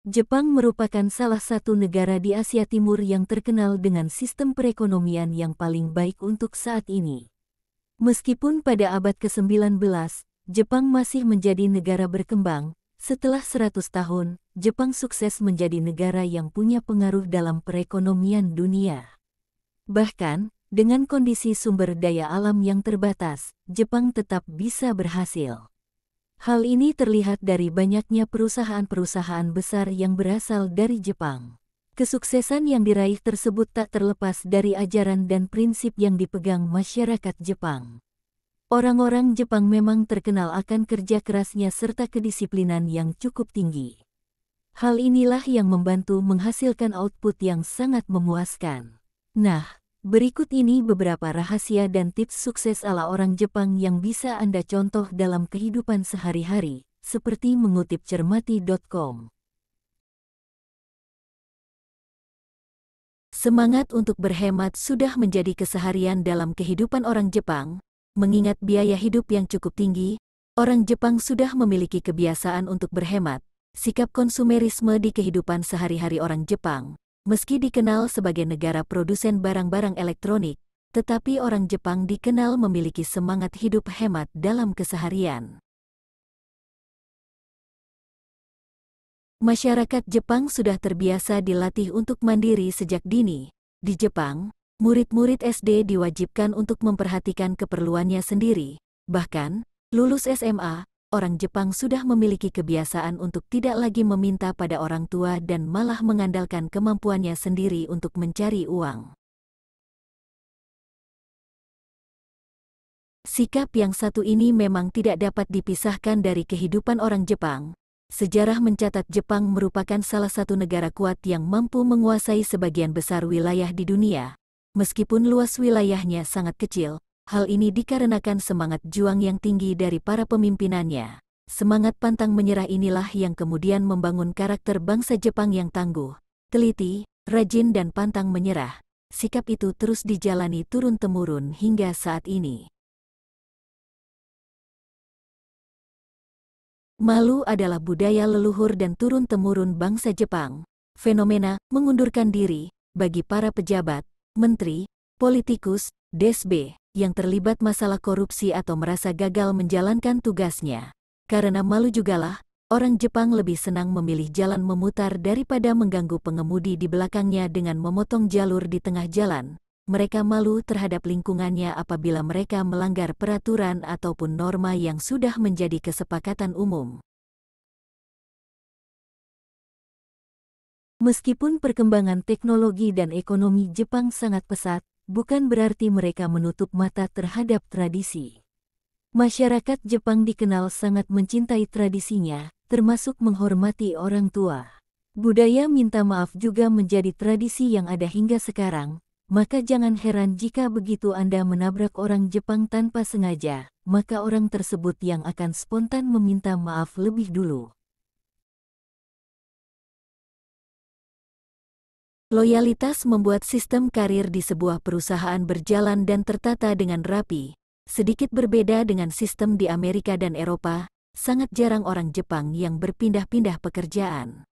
Jepang merupakan salah satu negara di Asia Timur yang terkenal dengan sistem perekonomian yang paling baik untuk saat ini. Meskipun pada abad ke-19, Jepang masih menjadi negara berkembang, setelah 100 tahun, Jepang sukses menjadi negara yang punya pengaruh dalam perekonomian dunia. Bahkan, dengan kondisi sumber daya alam yang terbatas, Jepang tetap bisa berhasil. Hal ini terlihat dari banyaknya perusahaan-perusahaan besar yang berasal dari Jepang. Kesuksesan yang diraih tersebut tak terlepas dari ajaran dan prinsip yang dipegang masyarakat Jepang. Orang-orang Jepang memang terkenal akan kerja kerasnya serta kedisiplinan yang cukup tinggi. Hal inilah yang membantu menghasilkan output yang sangat memuaskan. Nah, berikut ini beberapa rahasia dan tips sukses ala orang Jepang yang bisa Anda contoh dalam kehidupan sehari-hari, seperti mengutip cermati.com. Semangat untuk berhemat sudah menjadi keseharian dalam kehidupan orang Jepang. Mengingat biaya hidup yang cukup tinggi, orang Jepang sudah memiliki kebiasaan untuk berhemat. Sikap konsumerisme di kehidupan sehari-hari orang Jepang. Meski dikenal sebagai negara produsen barang-barang elektronik, tetapi orang Jepang dikenal memiliki semangat hidup hemat dalam keseharian. Masyarakat Jepang sudah terbiasa dilatih untuk mandiri sejak dini. Di Jepang, murid-murid SD diwajibkan untuk memperhatikan keperluannya sendiri. Bahkan, lulus SMA, orang Jepang sudah memiliki kebiasaan untuk tidak lagi meminta pada orang tua dan malah mengandalkan kemampuannya sendiri untuk mencari uang. Sikap yang satu ini memang tidak dapat dipisahkan dari kehidupan orang Jepang. Sejarah mencatat Jepang merupakan salah satu negara kuat yang mampu menguasai sebagian besar wilayah di dunia. Meskipun luas wilayahnya sangat kecil, hal ini dikarenakan semangat juang yang tinggi dari para pemimpinannya. Semangat pantang menyerah inilah yang kemudian membangun karakter bangsa Jepang yang tangguh, teliti, rajin dan pantang menyerah. Sikap itu terus dijalani turun-temurun hingga saat ini. Malu adalah budaya leluhur dan turun-temurun bangsa Jepang. Fenomena mengundurkan diri bagi para pejabat, menteri, politikus, desbe, yang terlibat masalah korupsi atau merasa gagal menjalankan tugasnya. Karena malu jugalah, orang Jepang lebih senang memilih jalan memutar daripada mengganggu pengemudi di belakangnya dengan memotong jalur di tengah jalan. Mereka malu terhadap lingkungannya apabila mereka melanggar peraturan ataupun norma yang sudah menjadi kesepakatan umum. Meskipun perkembangan teknologi dan ekonomi Jepang sangat pesat, bukan berarti mereka menutup mata terhadap tradisi. Masyarakat Jepang dikenal sangat mencintai tradisinya, termasuk menghormati orang tua. Budaya minta maaf juga menjadi tradisi yang ada hingga sekarang, maka jangan heran jika begitu Anda menabrak orang Jepang tanpa sengaja, maka orang tersebut yang akan spontan meminta maaf lebih dulu. Loyalitas membuat sistem karir di sebuah perusahaan berjalan dan tertata dengan rapi. Sedikit berbeda dengan sistem di Amerika dan Eropa, sangat jarang orang Jepang yang berpindah-pindah pekerjaan.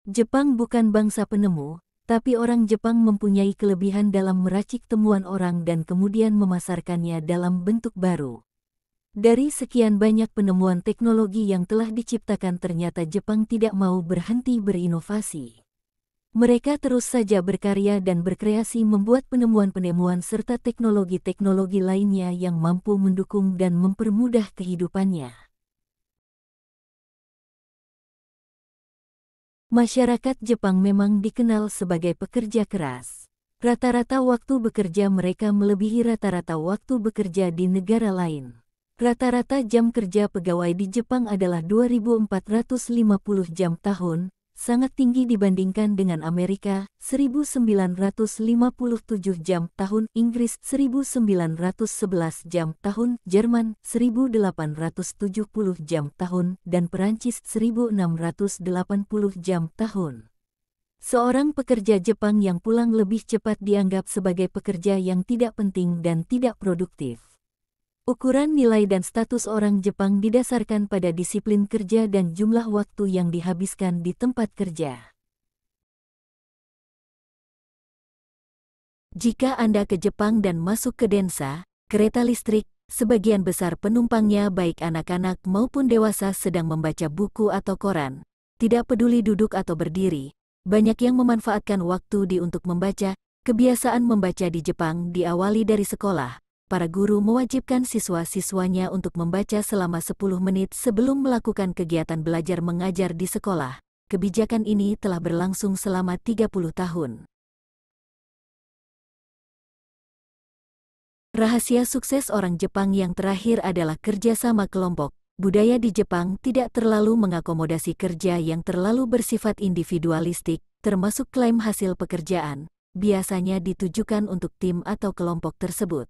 Jepang bukan bangsa penemu, tapi orang Jepang mempunyai kelebihan dalam meracik temuan orang dan kemudian memasarkannya dalam bentuk baru. Dari sekian banyak penemuan teknologi yang telah diciptakan, ternyata Jepang tidak mau berhenti berinovasi. Mereka terus saja berkarya dan berkreasi membuat penemuan-penemuan serta teknologi-teknologi lainnya yang mampu mendukung dan mempermudah kehidupannya. Masyarakat Jepang memang dikenal sebagai pekerja keras. Rata-rata waktu bekerja mereka melebihi rata-rata waktu bekerja di negara lain. Rata-rata jam kerja pegawai di Jepang adalah 2.450 jam tahun, sangat tinggi dibandingkan dengan Amerika, 1.957 jam tahun, Inggris 1.911 jam tahun, Jerman 1.870 jam tahun, dan Perancis 1.680 jam tahun. Seorang pekerja Jepang yang pulang lebih cepat dianggap sebagai pekerja yang tidak penting dan tidak produktif. Ukuran nilai dan status orang Jepang didasarkan pada disiplin kerja dan jumlah waktu yang dihabiskan di tempat kerja. Jika Anda ke Jepang dan masuk ke Densa, kereta listrik, sebagian besar penumpangnya baik anak-anak maupun dewasa sedang membaca buku atau koran. Tidak peduli duduk atau berdiri, banyak yang memanfaatkan waktu untuk membaca. Kebiasaan membaca di Jepang diawali dari sekolah. Para guru mewajibkan siswa-siswanya untuk membaca selama 10 menit sebelum melakukan kegiatan belajar mengajar di sekolah. Kebijakan ini telah berlangsung selama 30 tahun. Rahasia sukses orang Jepang yang terakhir adalah kerjasama kelompok. Budaya di Jepang tidak terlalu mengakomodasi kerja yang terlalu bersifat individualistik, termasuk klaim hasil pekerjaan, biasanya ditujukan untuk tim atau kelompok tersebut.